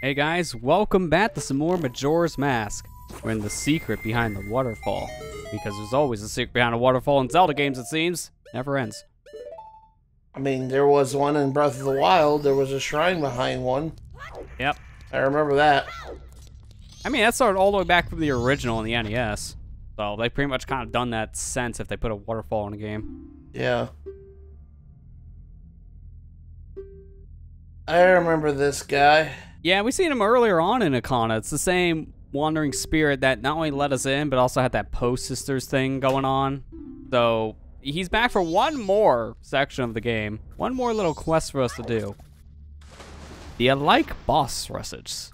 Hey guys, welcome back to some more Majora's Mask. We're in the secret behind the waterfall. Because there's always a secret behind a waterfall in Zelda games, it seems. Never ends. I mean, there was one in Breath of the Wild. There was a shrine behind one. Yep. I remember that. I mean, that started all the way back from the original in the NES. So they pretty much kind of done that since if they put a waterfall in a game. Yeah. I remember this guy. Yeah, we seen him earlier on in Ikana. It's the same wandering spirit that not only let us in, but also had that Post Sisters thing going on. So he's back for one more section of the game. One more little quest for us to do. Do you like boss rushes?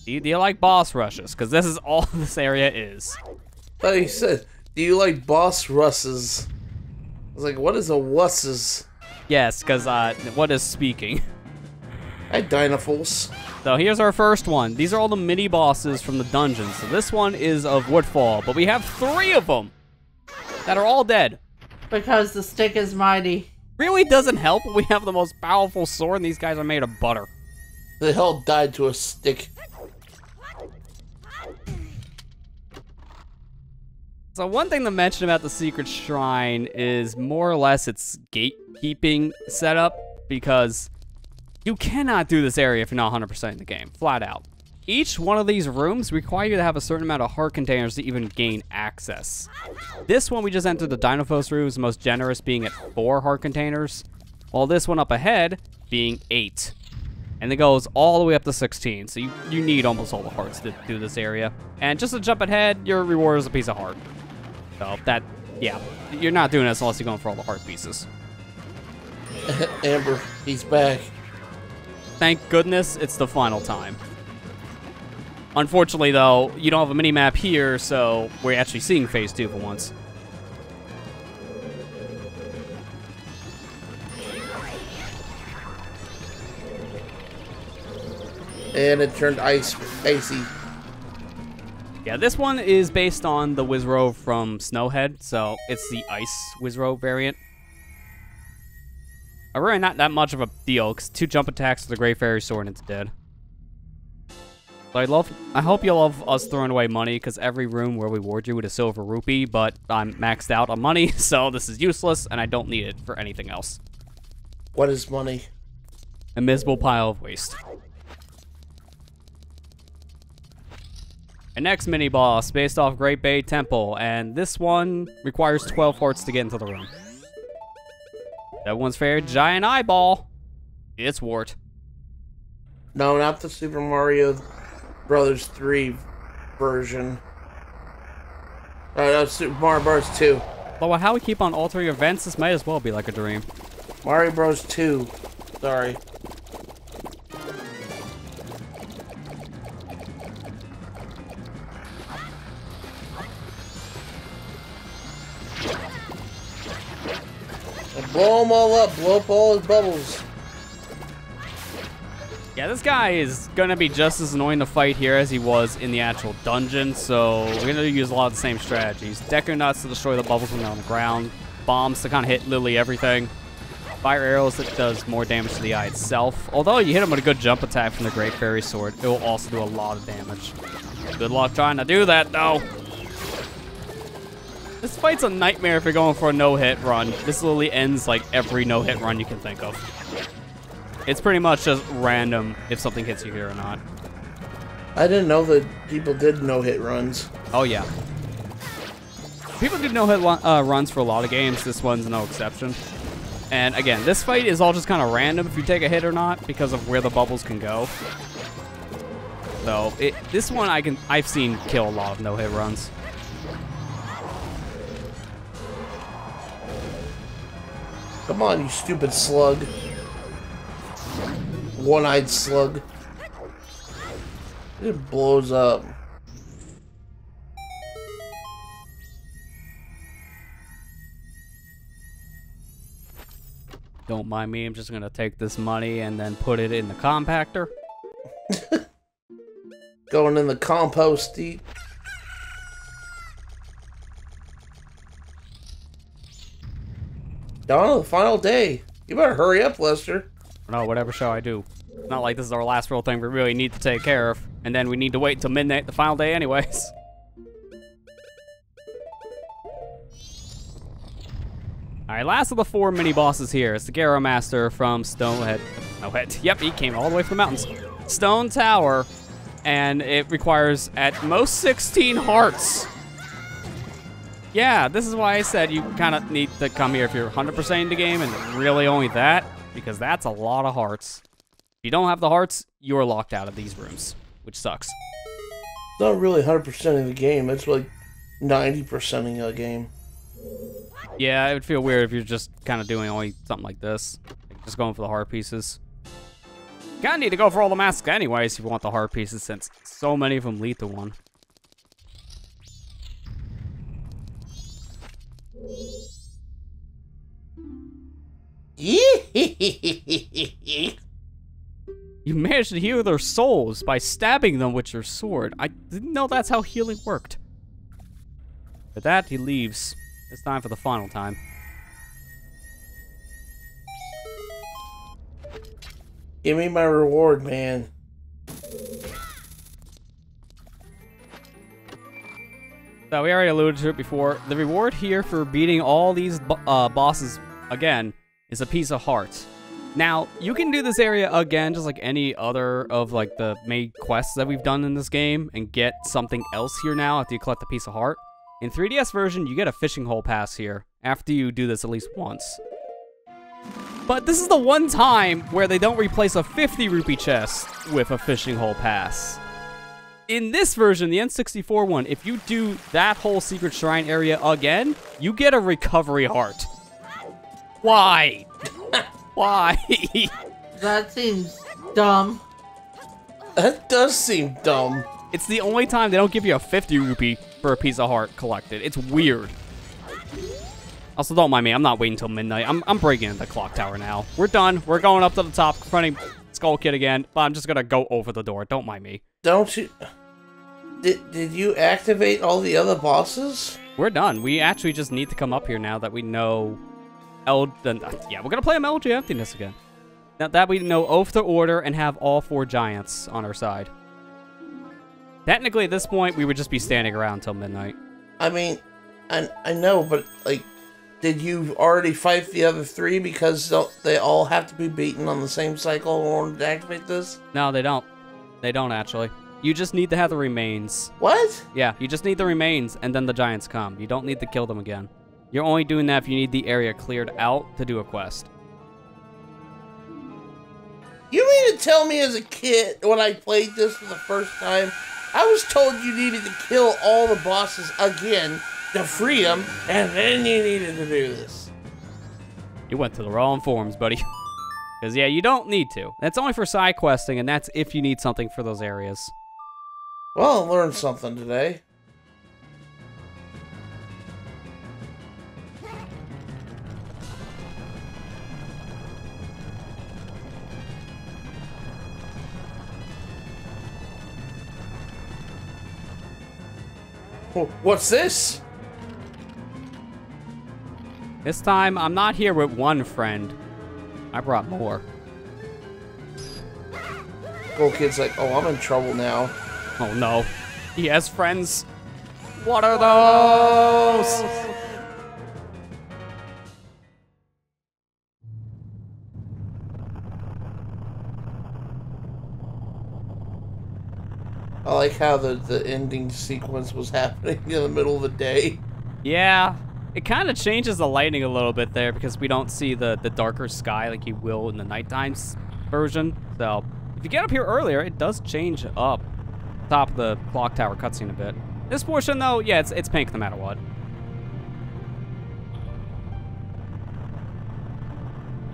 Do you like boss rushes? Because this is all this area is. But he said, do you like boss russes? I was like, what is a wusses? Yes, because what is speaking? Hi, Dynafools. So here's our first one. These are all the mini bosses from the dungeons. So this one is of Woodfall, but we have 3 of them that are all dead. Because the stick is mighty. Really doesn't help. We have the most powerful sword, and these guys are made of butter. The hell died to a stick. So one thing to mention about the secret shrine is more or less its gatekeeping setup, because you cannot do this area if you're not 100% in the game, flat out. Each one of these rooms require you to have a certain amount of heart containers to even gain access. This one we just entered, the Dynafos room, is the most generous, being at 4 heart containers, while this one up ahead being 8. And it goes all the way up to 16, so you need almost all the hearts to do this area. And just to jump ahead, your reward is a piece of heart. So that, yeah, you're not doing this unless you're going for all the heart pieces. Amber, he's back. Thank goodness it's the final time. Unfortunately, though, you don't have a mini-map here, so we're actually seeing Phase 2 for once. And it turned icy. Yeah, this one is based on the Wizrobe from Snowhead, so it's the Ice Wizrobe variant. Really not that much of a deal, because 2 jump attacks with the Great Fairy Sword and it's dead. So I hope you love us throwing away money, because every room will reward you with a silver rupee, but I'm maxed out on money, so this is useless, and I don't need it for anything else. What is money? A miserable pile of waste. And next mini-boss, based off Great Bay Temple, and this one requires 12 hearts to get into the room. That one's fair. Giant eyeball. It's Wart. No, not the Super Mario Brothers 3 version. No, Super Mario Bros. 2. Although how we keep on altering events, this might as well be like a dream. Mario Bros. 2. Sorry. Blow them all up. Blow up all his bubbles. Yeah, this guy is going to be just as annoying to fight here as he was in the actual dungeon, so we're going to use a lot of the same strategies. Deku Nuts to destroy the bubbles when they're on the ground. Bombs to kind of hit literally everything. Fire Arrows that does more damage to the eye itself. Although you hit him with a good jump attack from the Great Fairy Sword, it will also do a lot of damage. Good luck trying to do that, though. This fight's a nightmare if you're going for a no-hit run. This literally ends like every no-hit run you can think of. It's pretty much just random if something hits you here or not. I didn't know that people did no-hit runs. Oh, yeah. People do no-hit runs for a lot of games. This one's no exception. And again, this fight is all just kind of random if you take a hit or not because of where the bubbles can go. So, this one I've seen kill a lot of no-hit runs. Come on, you stupid slug. One-eyed slug. It blows up. Don't mind me, I'm just going to take this money and then put it in the compactor. Going in the compost heap. Dawn of the final day. You better hurry up, Lester. No, whatever shall I do? It's not like this is our last real thing we really need to take care of. And then we need to wait until midnight the final day anyways. Alright, last of the 4 mini-bosses here. It's the Garo Master from Stonehead. Yep, he came all the way from the mountains. Stone Tower. And it requires at most 16 hearts. Yeah, this is why I said you kind of need to come here if you're 100% in the game and really only that. Because that's a lot of hearts. If you don't have the hearts, you're locked out of these rooms. Which sucks. It's not really 100% of the game. It's like 90% of the game. Yeah, it would feel weird if you're just kind of doing only something like this. Like just going for the heart pieces. You kind of need to go for all the masks anyways if you want the heart pieces, since so many of them lead to one. You managed to heal their souls by stabbing them with your sword. I didn't know that's how healing worked. With that, he leaves. It's time for the final time. Give me my reward, man. So we already alluded to it before. The reward here for beating all these bosses again is a piece of heart. Now, you can do this area again, just like any other of like the main quests that we've done in this game, and get something else here now after you collect the piece of heart. In 3DS version, you get a fishing hole pass here after you do this at least once. But this is the one time where they don't replace a 50 rupee chest with a fishing hole pass. In this version, the N64 one, if you do that whole secret shrine area again, you get a recovery heart. Why? Why? That seems dumb. That does seem dumb. It's the only time they don't give you a 50 rupee for a piece of heart collected. It's weird. Also, don't mind me. I'm not waiting until midnight. I'm breaking into the clock tower now. We're done. We're going up to the top, confronting Skull Kid again. But I'm just going to go over the door. Don't mind me. Don't you... Did you activate all the other bosses? We're done. We actually just need to come up here now that we know... yeah, we're going to play MLG Emptiness again. Now that we know Oath to Order and have all 4 giants on our side. Technically, at this point, we would just be standing around until midnight. I mean, I know, but, like, did you already fight the other 3 because they all have to be beaten on the same cycle in order to activate this? No, they don't. They don't, actually. You just need to have the remains. What? Yeah, you just need the remains, and then the giants come. You don't need to kill them again. You're only doing that if you need the area cleared out to do a quest. You mean to tell me as a kid, when I played this for the first time, I was told you needed to kill all the bosses again to free them, and then you needed to do this? You went to the wrong forums, buddy. Because, yeah, you don't need to. That's only for side questing, and that's if you need something for those areas. Well, I learned something today. What's this? This time, I'm not here with one friend. I brought more. Little kid's like, oh, I'm in trouble now. Oh, no. He has friends. What are those? I like how the ending sequence was happening in the middle of the day. Yeah. It kind of changes the lighting a little bit there because we don't see the darker sky like you will in the nighttime version. So, if you get up here earlier, it does change up top of the clock tower cutscene a bit. This portion, though, yeah, it's pink no matter what.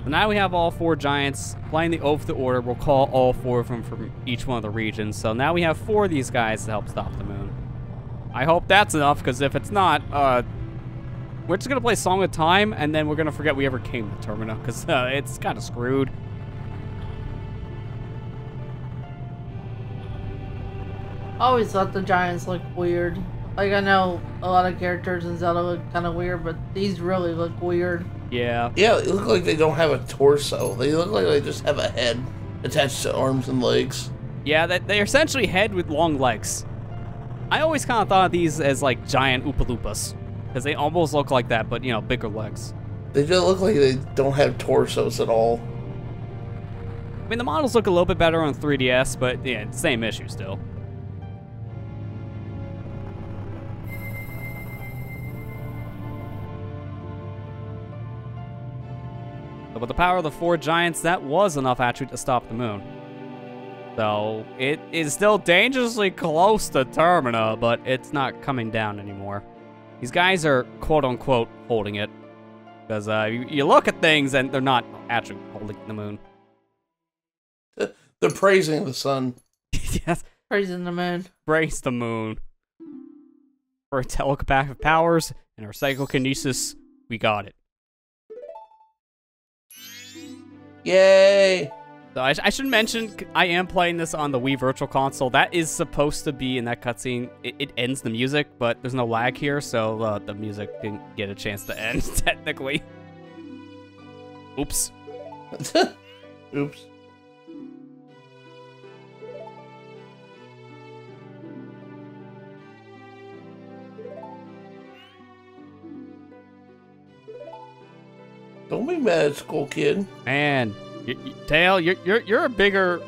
So now we have all 4 giants. Playing the Oath to Order, we'll call all 4 of them from each one of the regions. So now we have 4 of these guys to help stop the moon. I hope that's enough, because if it's not, we're just going to play Song of Time, and then we're going to forget we ever came to Termina, because it's kind of screwed. I always thought the giants looked weird. Like, I know a lot of characters in Zelda look kind of weird, but these really look weird. Yeah. Yeah, they look like they don't have a torso. They look like they just have a head attached to arms and legs. Yeah, they're essentially head with long legs. I always kind of thought of these as like giant Oompa Loompas, because they almost look like that, but you know, bigger legs. They just look like they don't have torsos at all. I mean, the models look a little bit better on 3DS, but yeah, same issue still. But with the power of the 4 giants, that was enough actually to stop the moon. So, it is still dangerously close to Termina, but it's not coming down anymore. These guys are, quote-unquote, holding it. Because you look at things and they're not actually holding the moon. They're praising the sun. Yes. Praising the moon. Praise the moon. For our telepathic powers and our psychokinesis, we got it. Yay! So I should mention, I am playing this on the Wii Virtual Console. That is supposed to be in that cutscene. It ends the music, but there's no lag here, so the music didn't get a chance to end, technically. Oops. Oops. Don't be mad at Skull Kid. Man, Tail, you're a bigger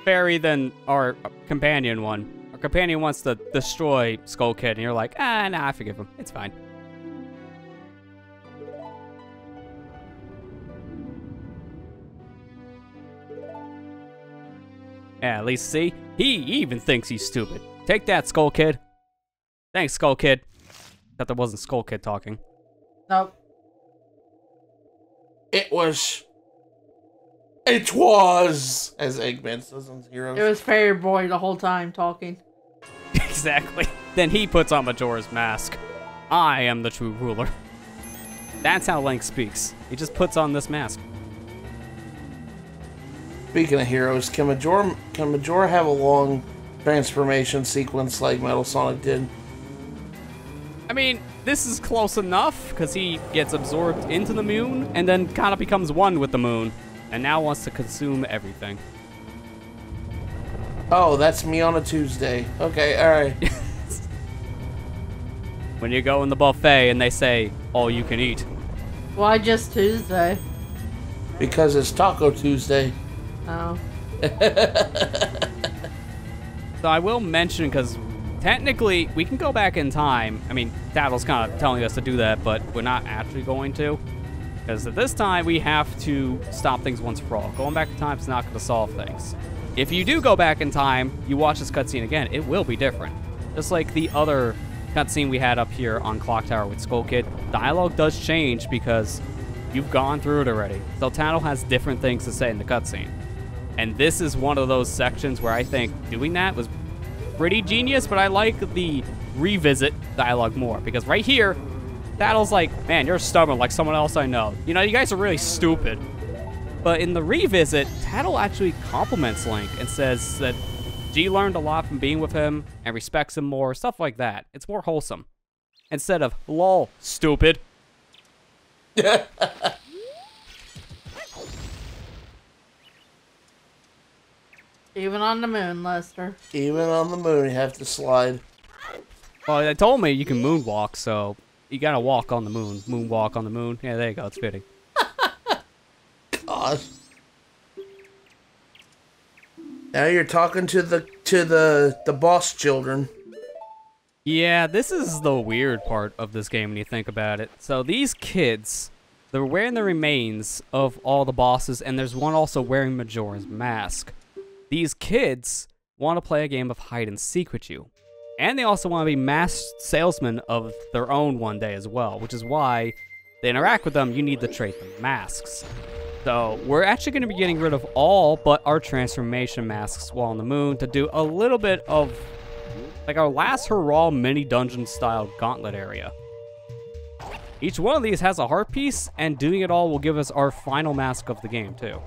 fairy than our companion one. Our companion wants to destroy Skull Kid, and you're like, nah, I forgive him. It's fine. Yeah, at least see, he even thinks he's stupid. Take that, Skull Kid. Thanks, Skull Kid. Thought that wasn't Skull Kid talking. Nope. It was, as Eggman says on Heroes. It was Fairy Boy the whole time talking. Exactly. Then he puts on Majora's mask. I am the true ruler. That's how Link speaks. He just puts on this mask. Speaking of heroes, can Majora have a long transformation sequence like Metal Sonic did? I mean, this is close enough, because he gets absorbed into the moon, and then kind of becomes one with the moon, and now wants to consume everything. Oh, that's me on a Tuesday. Okay, alright. When you go in the buffet and they say, all you can eat. Why just Tuesday? Because it's Taco Tuesday. Oh. So I will mention, because technically, we can go back in time. I mean, Tattle's kind of telling us to do that, but we're not actually going to. Because at this time, we have to stop things once for all. Going back in time is not going to solve things. If you do go back in time, you watch this cutscene again, it will be different. Just like the other cutscene we had up here on Clock Tower with Skull Kid, dialogue does change because you've gone through it already. So Tattle has different things to say in the cutscene. And this is one of those sections where I think doing that was pretty genius, but I like the revisit dialogue more, because right here, Tattle's like, man, you're stubborn like someone else I know. You know, you guys are really stupid. But in the revisit, Tattle actually compliments Link and says that G learned a lot from being with him and respects him more, stuff like that. It's more wholesome. Instead of, lol, stupid. Even on the moon, Lester. Even on the moon, you have to slide. Well, they told me you can moonwalk, so you gotta walk on the moon. Moonwalk on the moon. Yeah, there you go. It's fitting. Gosh. Now you're talking to the boss children. Yeah, this is the weird part of this game when you think about it. So these kids, they're wearing the remains of all the bosses, and there's one also wearing Majora's mask. These kids want to play a game of hide and seek with you. And they also want to be masked salesmen of their own one day as well, which is why to interact with them, you need to trade the masks. So we're actually going to be getting rid of all but our transformation masks while on the moon to do a little bit of like our last hurrah mini dungeon style gauntlet area. Each one of these has a heart piece, and doing it all will give us our final mask of the game too.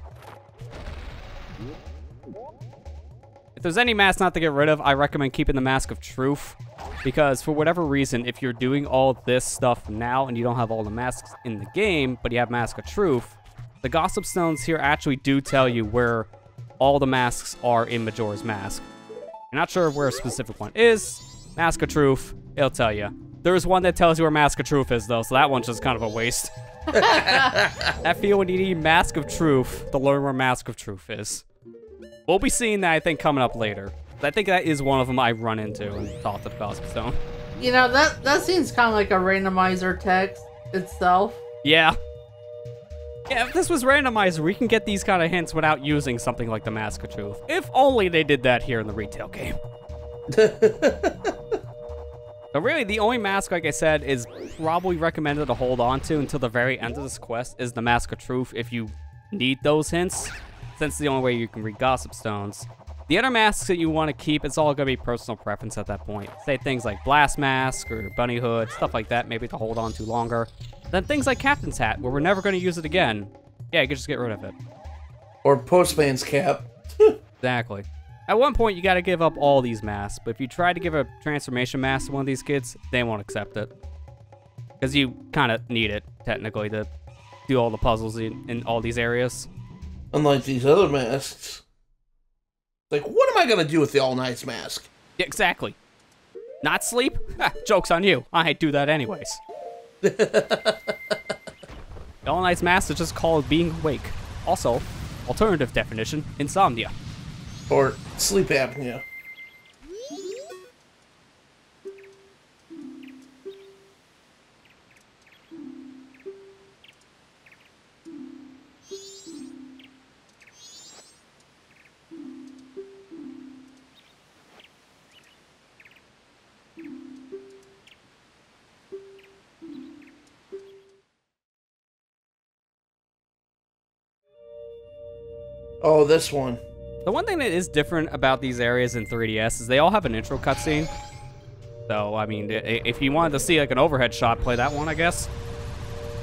If there's any mask not to get rid of, I recommend keeping the Mask of Truth. Because for whatever reason, if you're doing all this stuff now and you don't have all the masks in the game, but you have Mask of Truth, the Gossip Stones here actually do tell you where all the masks are in Majora's Mask. You're not sure where a specific one is. Mask of Truth, it'll tell you. There's one that tells you where Mask of Truth is, though, so that one's just kind of a waste. I feel when you need Mask of Truth to learn where Mask of Truth is. We'll be seeing that, I think, coming up later. I think that is one of them I run into and talk to the Gossip Stone. You know, that seems kind of like a randomizer text itself. Yeah. Yeah, if this was randomizer, we can get these kind of hints without using something like the Mask of Truth. If only they did that here in the retail game. But really, the only mask, like I said, is probably recommended to hold on to until the very end of this quest is the Mask of Truth if you need those hints, since it's the only way you can read Gossip Stones. The other masks that you want to keep, it's all going to be personal preference at that point. Say things like Blast Mask or Bunny Hood, stuff like that, maybe to hold on to longer. Then things like Captain's Hat, where we're never going to use it again. Yeah, you can just get rid of it. Or Postman's Cap. Exactly. At one point, you got to give up all these masks, but if you try to give a transformation mask to one of these kids, they won't accept it. Because you kind of need it, technically, to do all the puzzles in all these areas. Unlike these other masks. Like, what am I going to do with the All Night's mask? Yeah, exactly. Not sleep? Ha, joke's on you. I do that anyways. The All Night's mask is just called being awake. Also, alternative definition, insomnia. Or sleep apnea. Oh, this one. The one thing that is different about these areas in 3DS is they all have an intro cutscene. So, I mean, if you wanted to see like an overhead shot, play that one, I guess.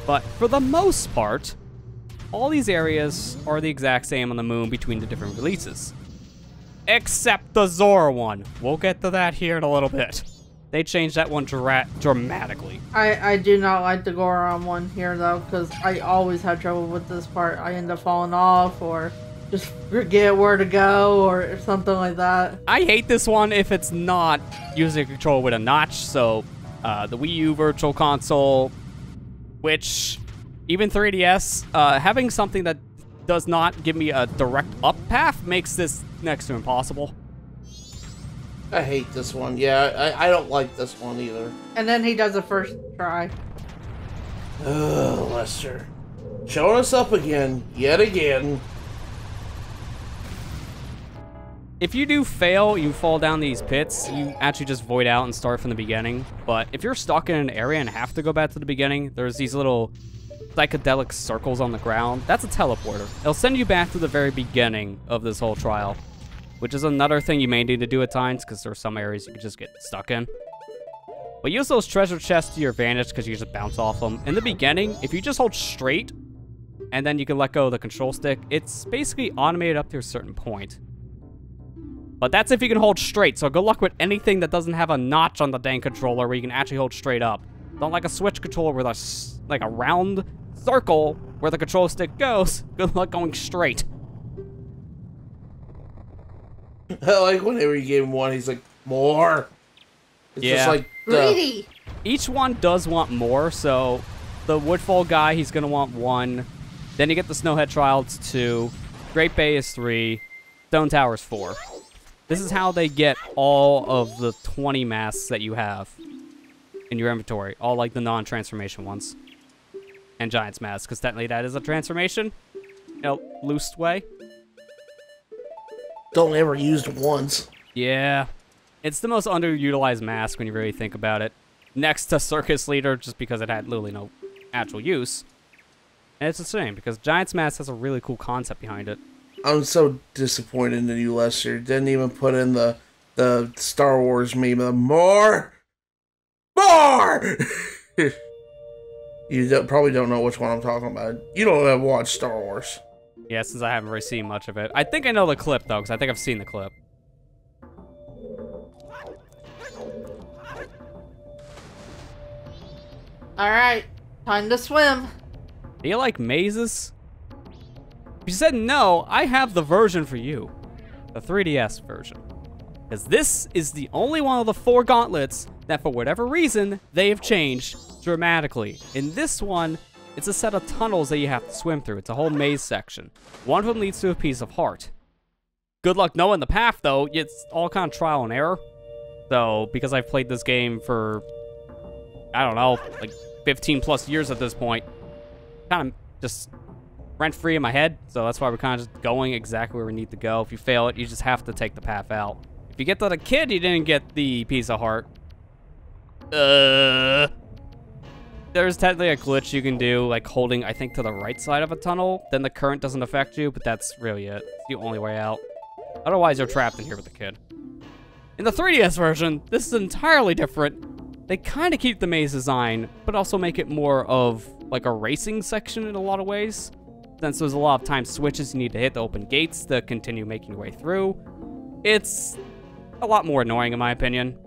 But for the most part, all these areas are the exact same on the moon between the different releases. Except the Zora one. We'll get to that here in a little bit. They changed that one dramatically. I do not like the Goron one here, though, because I always have trouble with this part. I end up falling off, or just forget where to go, or something like that. I hate this one if it's not using a controller with a notch, so the Wii U Virtual Console, which even 3DS, having something that does not give me a direct up path makes this next to impossible. I hate this one. Yeah, I don't like this one either. And then he does a first try. Oh, Lester. Showing us up again, yet again. If you do fail, you fall down these pits, you actually just void out and start from the beginning. But if you're stuck in an area and have to go back to the beginning, there's these little psychedelic circles on the ground. That's a teleporter. It'll send you back to the very beginning of this whole trial, which is another thing you may need to do at times because there are some areas you can just get stuck in. But use those treasure chests to your advantage because you just bounce off them. In the beginning, if you just hold straight and then you can let go of the control stick, it's basically automated up to a certain point. But that's if you can hold straight, so good luck with anything that doesn't have a notch on the dang controller where you can actually hold straight up. Don't like a Switch controller with like a round circle where the control stick goes. Good luck going straight. I like whenever you gave him one, he's like, more. It's yeah. Just like Greedy! Each one does want more, so the Woodfall guy, he's going to want 1. Then you get the Snowhead Trial, it's 2. Great Bay is 3. Stone Tower is 4. This is how they get all of the 20 masks that you have in your inventory. All like the non-transformation ones. And Giant's Mask, because technically that is a transformation. In a loose way. don't ever use it once. Yeah. It's the most underutilized mask when you really think about it. Next to Circus Leader, just because it had literally no actual use. And it's a shame, because Giant's Mask has a really cool concept behind it. I'm so disappointed in you, Lester. Didn't even put in the Star Wars meme of more! You probably don't know which one I'm talking about. You don't have watched Star Wars. Yeah, since I haven't really seen much of it. I think I know the clip, though, because I think I've seen the clip. Alright, time to swim. Do you like mazes? If you said no, I have the version for you. The 3DS version. Because this is the only one of the 4 gauntlets that for whatever reason, they have changed dramatically. In this one, it's a set of tunnels that you have to swim through. It's a whole maze section. One of them leads to a piece of heart. Good luck knowing the path, though. It's all kind of trial and error. So, because I've played this game for, I don't know, like 15 plus years at this point, kind of just rent-free in my head. So that's why we're kind of just going exactly where we need to go. If you fail it, you just have to take the path out. If you get to the kid, you didn't get the piece of heart. There's technically a glitch you can do, like holding, I think, to the right side of a tunnel. Then the current doesn't affect you, but that's really it. It's the only way out. Otherwise, you're trapped in here with the kid. In the 3DS version, this is entirely different. They kind of keep the maze design, but also make it more of like a racing section in a lot of ways. Since there's a lot of time switches you need to hit to open gates to continue making your way through. It's a lot more annoying in my opinion.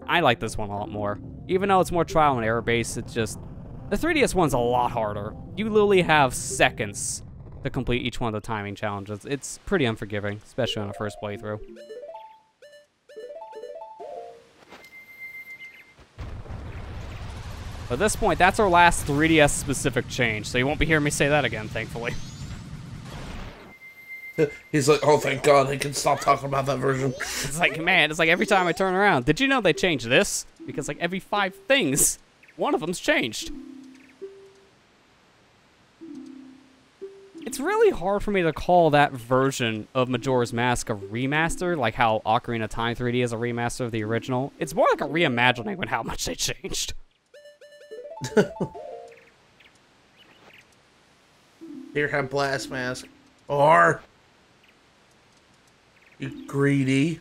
I like this one a lot more. Even though it's more trial and error based, it's just, the 3DS one's a lot harder. You literally have seconds to complete each one of the timing challenges. It's pretty unforgiving, especially on a first playthrough. At this point, that's our last 3DS specific change, so you won't be hearing me say that again, thankfully. He's like, oh, thank God, they can stop talking about that version. It's like, man, it's like every time I turn around, did you know they changed this? Because like every 5 things, one of them's changed. It's really hard for me to call that version of Majora's Mask a remaster, like how Ocarina of Time 3D is a remaster of the original. It's more like a reimagining with how much they changed. Here, have Blast Mask. Or, you greedy.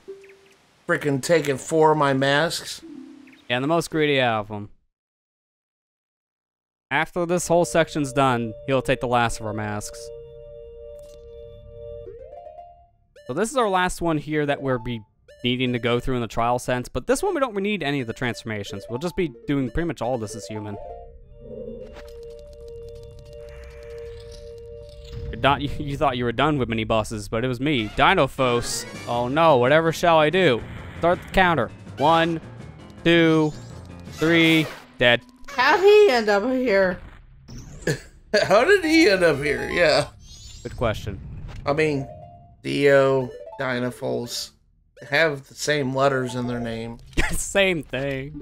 Freaking taking 4 of my masks. Yeah, the most greedy out of them. After this whole section's done, he'll take the last of our masks. So this is our last one here that we'll be needing to go through in the trial sense, but this one we don't need any of the transformations. We'll just be doing pretty much all this as human. You thought you were done with mini bosses, but it was me, Dinophos. Oh no, whatever shall I do? Start the counter. 1, 2, 3, dead. How'd he end up here? How did he end up here? Yeah. Good question. I mean, Dio, Dinophos have the same letters in their name. Same thing.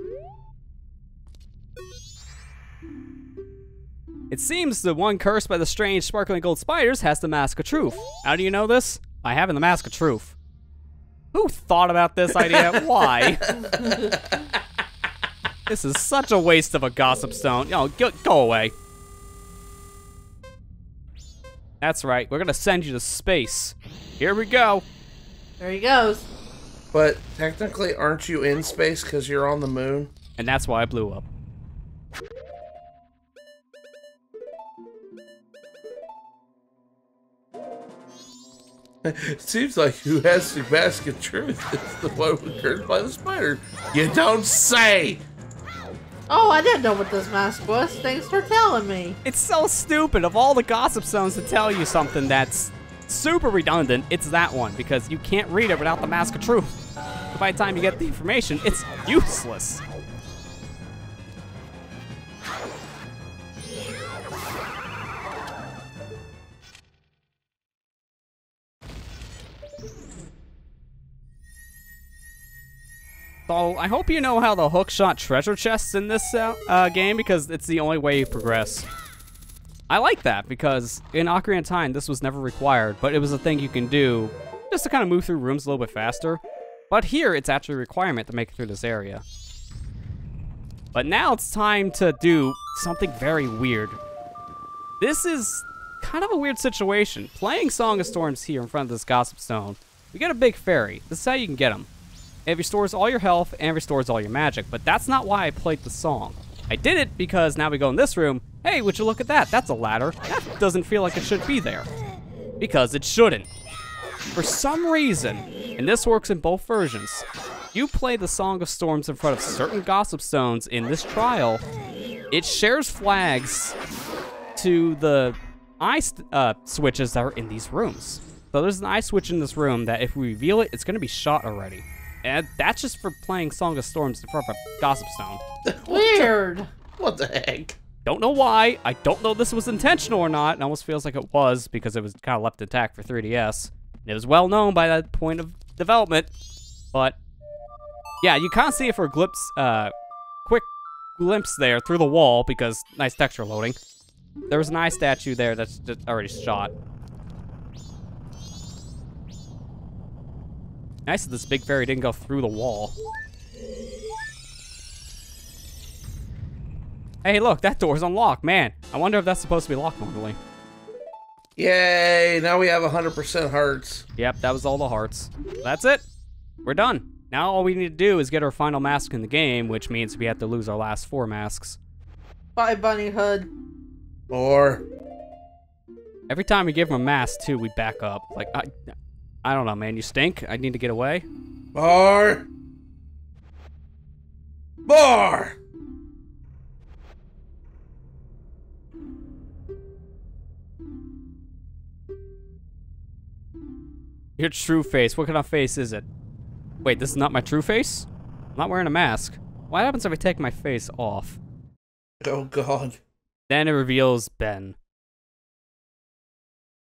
It seems the one cursed by the strange sparkling gold spiders has the Mask of Truth. How do you know this? By having the Mask of Truth. Who thought about this idea? Why? This is such a waste of a gossip stone. Yo, go away. That's right. We're gonna send you to space. Here we go. There he goes. But technically, aren't you in space because you're on the moon? And that's why I blew up. It seems like who has the Mask of Truth is the one who cursed by the spider. You don't say! Oh, I didn't know what this mask was. Thanks for telling me. It's so stupid. Of all the gossip stones to tell you something that's super redundant, it's that one, because you can't read it without the Mask of Truth. But by the time you get the information, it's useless. So, I hope you know how the hookshot treasure chests in this game, because it's the only way you progress. I like that, because in Ocarina of Time, this was never required, but it was a thing you can do just to kind of move through rooms a little bit faster. But here, it's actually a requirement to make it through this area. But now it's time to do something very weird. This is kind of a weird situation. Playing Song of Storms here in front of this Gossip Stone, we get a big fairy. This is how you can get them. It restores all your health and restores all your magic, but that's not why I played the song. I did it because now we go in this room. Hey, would you look at that? That's a ladder. That doesn't feel like it should be there. Because it shouldn't. For some reason, and this works in both versions, you play the Song of Storms in front of certain Gossip Stones in this trial, it shares flags to the eye switches that are in these rooms. So there's an eye switch in this room that if we reveal it, it's going to be shot already. And that's just for playing Song of Storms in front of a Gossip Stone. Weird. What the heck? Don't know why. I don't know if this was intentional or not. It almost feels like it was because it was kind of left intact for 3DS. It was well known by that point of development. But yeah, you kind of see it for a quick glimpse there through the wall because nice texture loading. There was an eye statue there that's just already shot. Nice that this big fairy didn't go through the wall. Hey, look, that door's unlocked. Man, I wonder if that's supposed to be locked normally. Yay, now we have 100% hearts. Yep, that was all the hearts. That's it. We're done. Now all we need to do is get our final mask in the game, which means we have to lose our last 4 masks. Bye, Bunny Hood. Or Every time we give him a mask, too, we back up. Like, I don't know, man. You stink. I need to get away. Bar. Bar. Your true face. What kind of face is it? Wait, this is not my true face? I'm not wearing a mask. What happens if I take my face off? Oh, God. Then it reveals Ben.